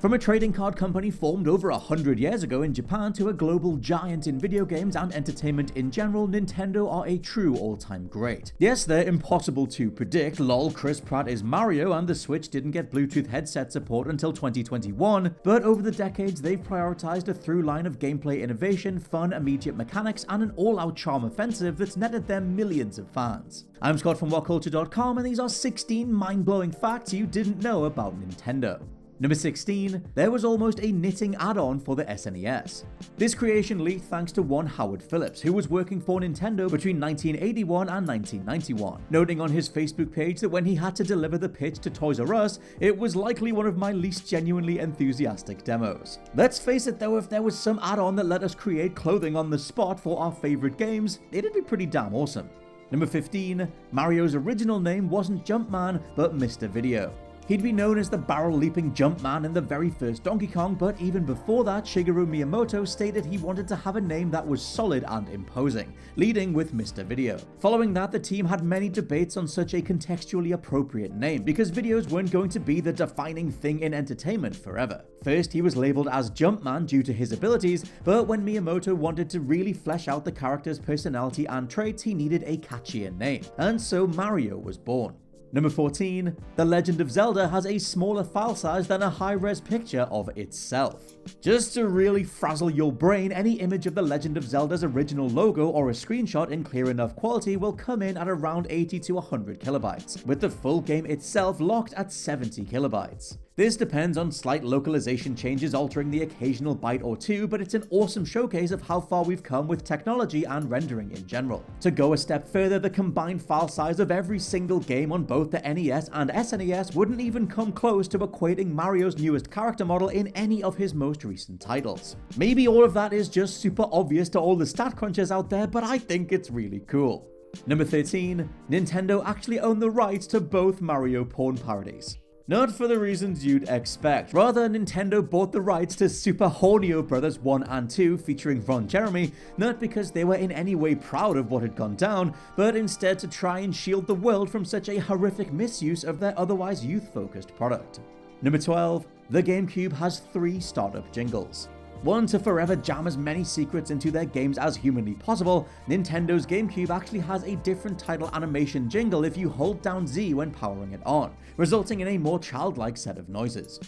From a trading card company formed over 100 years ago in Japan to a global giant in video games and entertainment in general, Nintendo are a true all-time great. Yes, they're impossible to predict, lol, Chris Pratt is Mario and the Switch didn't get Bluetooth headset support until 2021, but over the decades they've prioritized a through line of gameplay innovation, fun, immediate mechanics, and an all-out charm offensive that's netted them millions of fans. I'm Scott from WhatCulture.com, and these are 16 mind-blowing facts you didn't know about Nintendo. Number 16, there was almost a knitting add-on for the SNES. This creation leaked thanks to one Howard Phillips, who was working for Nintendo between 1981 and 1991, noting on his Facebook page that when he had to deliver the pitch to Toys R Us, it was likely one of my least genuinely enthusiastic demos. Let's face it though, if there was some add-on that let us create clothing on the spot for our favorite games, it'd be pretty damn awesome. Number 15, Mario's original name wasn't Jumpman, but Mr. Video. He'd be known as the barrel-leaping Jumpman in the very first Donkey Kong, but even before that, Shigeru Miyamoto stated he wanted to have a name that was solid and imposing, leading with Mr. Video. Following that, the team had many debates on such a contextually appropriate name, because videos weren't going to be the defining thing in entertainment forever. First, he was labeled as Jumpman due to his abilities, but when Miyamoto wanted to really flesh out the character's personality and traits, he needed a catchier name, and so Mario was born. Number 14, The Legend of Zelda has a smaller file size than a high-res picture of itself. Just to really frazzle your brain, any image of The Legend of Zelda's original logo or a screenshot in clear enough quality will come in at around 80 to 100 kilobytes, with the full game itself locked at 70 kilobytes. This depends on slight localization changes altering the occasional byte or two, but it's an awesome showcase of how far we've come with technology and rendering in general. To go a step further, the combined file size of every single game on both the NES and SNES wouldn't even come close to equating Mario's newest character model in any of his most recent titles. Maybe all of that is just super obvious to all the stat crunchers out there, but I think it's really cool. Number 13, Nintendo actually owned the rights to both Mario porn parodies. Not for the reasons you'd expect. Rather, Nintendo bought the rights to Super Hornio Brothers 1 and 2 featuring Ron Jeremy, not because they were in any way proud of what had gone down, but instead to try and shield the world from such a horrific misuse of their otherwise youth-focused product. Number 12, the GameCube has 3 startup jingles. One to forever jam as many secrets into their games as humanly possible, Nintendo's GameCube actually has a different title animation jingle if you hold down Z when powering it on, resulting in a more childlike set of noises.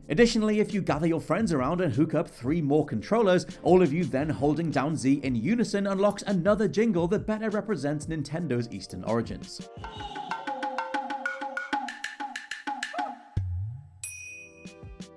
Additionally, if you gather your friends around and hook up 3 more controllers, all of you then holding down Z in unison unlocks another jingle that better represents Nintendo's Eastern origins.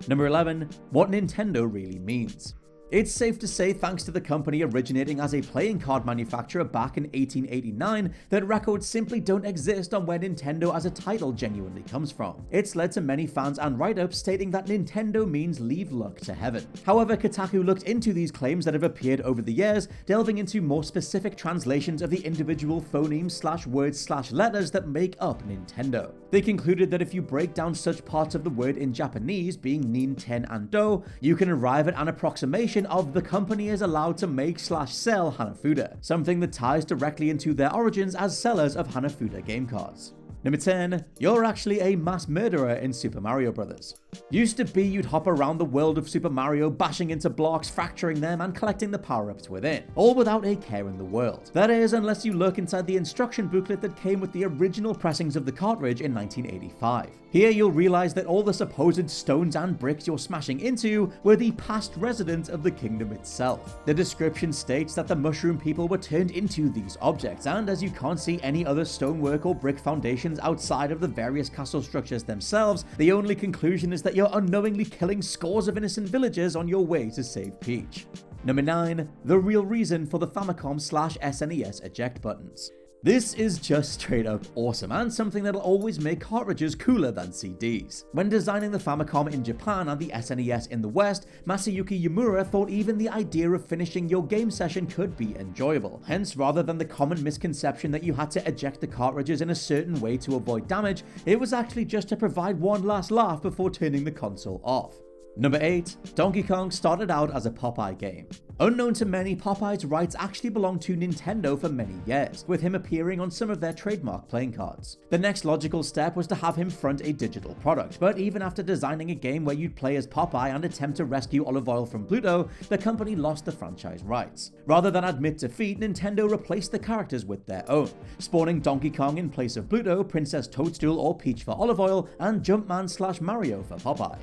Number 11, what Nintendo really means. It's safe to say, thanks to the company originating as a playing card manufacturer back in 1889, that records simply don't exist on where Nintendo as a title genuinely comes from. It's led to many fans and write-ups stating that Nintendo means leave luck to heaven. However, Kotaku looked into these claims that have appeared over the years, delving into more specific translations of the individual phonemes/words/letters that make up Nintendo. They concluded that if you break down such parts of the word in Japanese, being nin, ten, and do, you can arrive at an approximation of the company is allowed to make/sell Hanafuda, something that ties directly into their origins as sellers of Hanafuda game cards. Number 10, you're actually a mass murderer in Super Mario Bros. Used to be you'd hop around the world of Super Mario, bashing into blocks, fracturing them, and collecting the power-ups within, all without a care in the world. That is, unless you look inside the instruction booklet that came with the original pressings of the cartridge in 1985. Here you'll realize that all the supposed stones and bricks you're smashing into were the past residents of the kingdom itself. The description states that the mushroom people were turned into these objects, and as you can't see any other stonework or brick foundations outside of the various castle structures themselves, the only conclusion is that you're unknowingly killing scores of innocent villagers on your way to save Peach. Number 9, the real reason for the Famicom/SNES eject buttons. This is just straight up awesome, and something that'll always make cartridges cooler than CDs. When designing the Famicom in Japan and the SNES in the West, Masayuki Yamura thought even the idea of finishing your game session could be enjoyable. Hence, rather than the common misconception that you had to eject the cartridges in a certain way to avoid damage, it was actually just to provide one last laugh before turning the console off. Number 8. Donkey Kong started out as a Popeye game. Unknown to many, Popeye's rights actually belonged to Nintendo for many years, with him appearing on some of their trademark playing cards. The next logical step was to have him front a digital product, but even after designing a game where you'd play as Popeye and attempt to rescue Olive Oyl from Pluto, the company lost the franchise rights. Rather than admit defeat, Nintendo replaced the characters with their own, spawning Donkey Kong in place of Pluto, Princess Toadstool or Peach for Olive Oyl, and Jumpman/Mario for Popeye.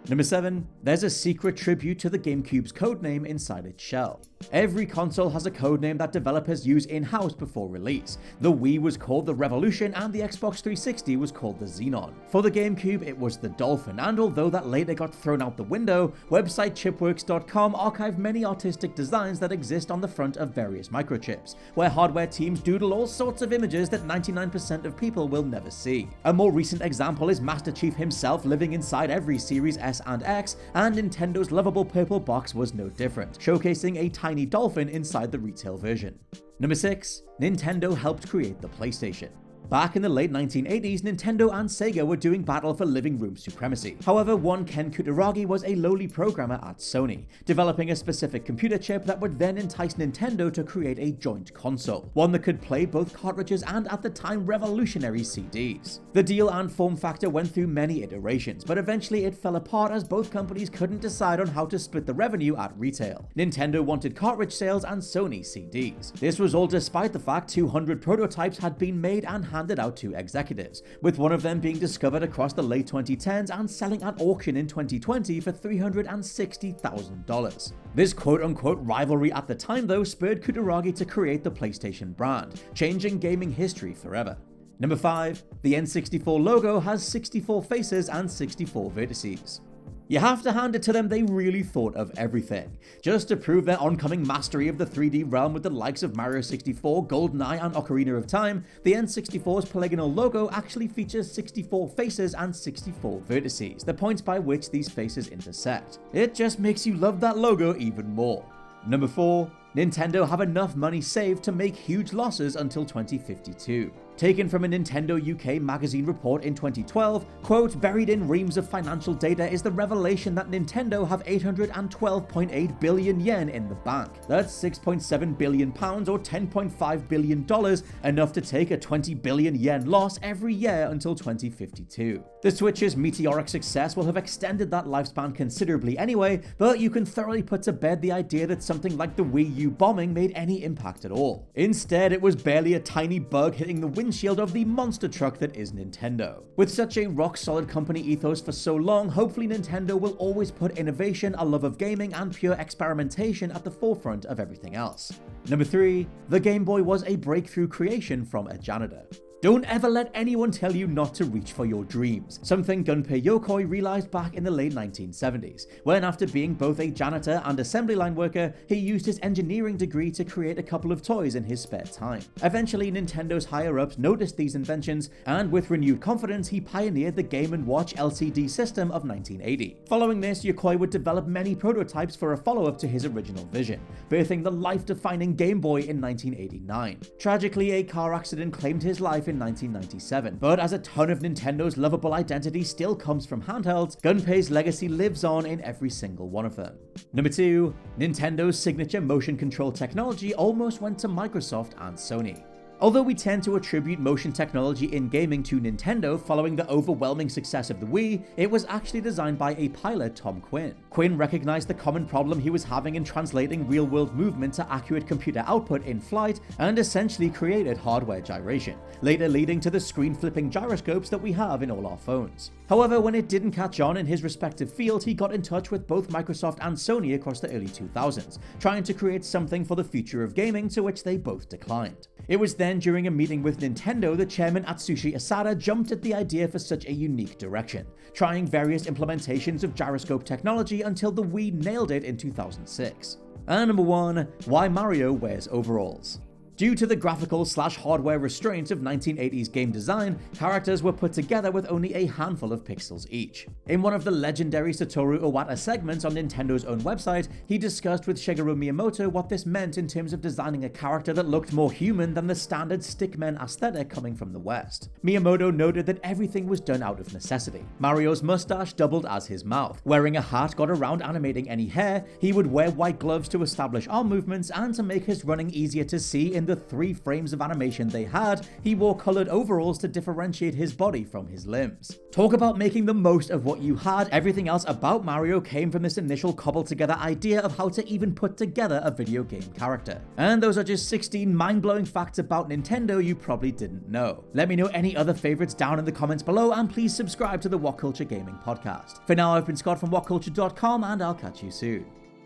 Number 7. There's a secret tribute to the GameCube's codename inside its shell. Every console has a codename that developers use in-house before release. The Wii was called the Revolution and the Xbox 360 was called the Xenon. For the GameCube, it was the Dolphin, and although that later got thrown out the window, website chipworks.com archived many artistic designs that exist on the front of various microchips, where hardware teams doodle all sorts of images that 99% of people will never see. A more recent example is Master Chief himself living inside every Series S and X, and Nintendo's lovable purple box was no different, showcasing a tiny dolphin inside the retail version. Number 6. Nintendo helped create the PlayStation. Back in the late 1980s, Nintendo and Sega were doing battle for living room supremacy. However, one Ken Kutaragi was a lowly programmer at Sony, developing a specific computer chip that would then entice Nintendo to create a joint console, one that could play both cartridges and, at the time, revolutionary CDs. The deal and form factor went through many iterations, but eventually it fell apart as both companies couldn't decide on how to split the revenue at retail. Nintendo wanted cartridge sales and Sony CDs. This was all despite the fact 200 prototypes had been made and handed out to executives, with one of them being discovered across the late 2010s and selling at auction in 2020 for $360,000. This quote-unquote rivalry at the time, though, spurred Kutaragi to create the PlayStation brand, changing gaming history forever. Number 5. The N64 logo has 64 faces and 64 vertices. You have to hand it to them, they really thought of everything. Just to prove their oncoming mastery of the 3D realm with the likes of Mario 64, GoldenEye and Ocarina of Time, the N64's polygonal logo actually features 64 faces and 64 vertices, the points by which these faces intersect. It just makes you love that logo even more. Number 4. Nintendo have enough money saved to make huge losses until 2052. Taken from a Nintendo UK magazine report in 2012, quote, buried in reams of financial data is the revelation that Nintendo have 812.8 billion yen in the bank. That's 6.7 billion pounds or $10.5 billion, enough to take a 20 billion yen loss every year until 2052. The Switch's meteoric success will have extended that lifespan considerably anyway, but you can thoroughly put to bed the idea that something like the Wii U bombing made any impact at all. Instead, it was barely a tiny bug hitting the windshield of the monster truck that is Nintendo. With such a rock-solid company ethos for so long, hopefully Nintendo will always put innovation, a love of gaming, and pure experimentation at the forefront of everything else. Number 3. The Game Boy was a breakthrough creation from a janitor. Don't ever let anyone tell you not to reach for your dreams, something Gunpei Yokoi realized back in the late 1970s, when after being both a janitor and assembly line worker, he used his engineering degree to create a couple of toys in his spare time. Eventually, Nintendo's higher-ups noticed these inventions, and with renewed confidence, he pioneered the Game & Watch LCD system of 1980. Following this, Yokoi would develop many prototypes for a follow-up to his original vision, birthing the life-defining Game Boy in 1989. Tragically, a car accident claimed his life in 1997, but as a ton of Nintendo's lovable identity still comes from handhelds, Gunpei's legacy lives on in every single one of them. Number 2. Nintendo's signature motion control technology almost went to Microsoft and Sony. Although we tend to attribute motion technology in gaming to Nintendo following the overwhelming success of the Wii, it was actually designed by a pilot, Tom Quinn. Quinn recognized the common problem he was having in translating real-world movement to accurate computer output in flight and essentially created hardware gyration, later leading to the screen-flipping gyroscopes that we have in all our phones. However, when it didn't catch on in his respective field, he got in touch with both Microsoft and Sony across the early 2000s, trying to create something for the future of gaming, to which they both declined. It was then during a meeting with Nintendo that chairman Atsushi Asada jumped at the idea for such a unique direction, trying various implementations of gyroscope technology until the Wii nailed it in 2006. And number 1, why Mario wears overalls. Due to the graphical/hardware restraints of 1980s game design, characters were put together with only a handful of pixels each. In one of the legendary Satoru Iwata segments on Nintendo's own website, he discussed with Shigeru Miyamoto what this meant in terms of designing a character that looked more human than the standard stickmen aesthetic coming from the West. Miyamoto noted that everything was done out of necessity. Mario's mustache doubled as his mouth. Wearing a hat got around animating any hair, he would wear white gloves to establish arm movements, and to make his running easier to see in the 3 frames of animation they had, he wore colored overalls to differentiate his body from his limbs. Talk about making the most of what you had, everything else about Mario came from this initial cobbled together idea of how to even put together a video game character. And those are just 16 mind-blowing facts about Nintendo you probably didn't know. Let me know any other favorites down in the comments below, and please subscribe to the WhatCulture Gaming Podcast. For now, I've been Scott from WhatCulture.com, and I'll catch you soon.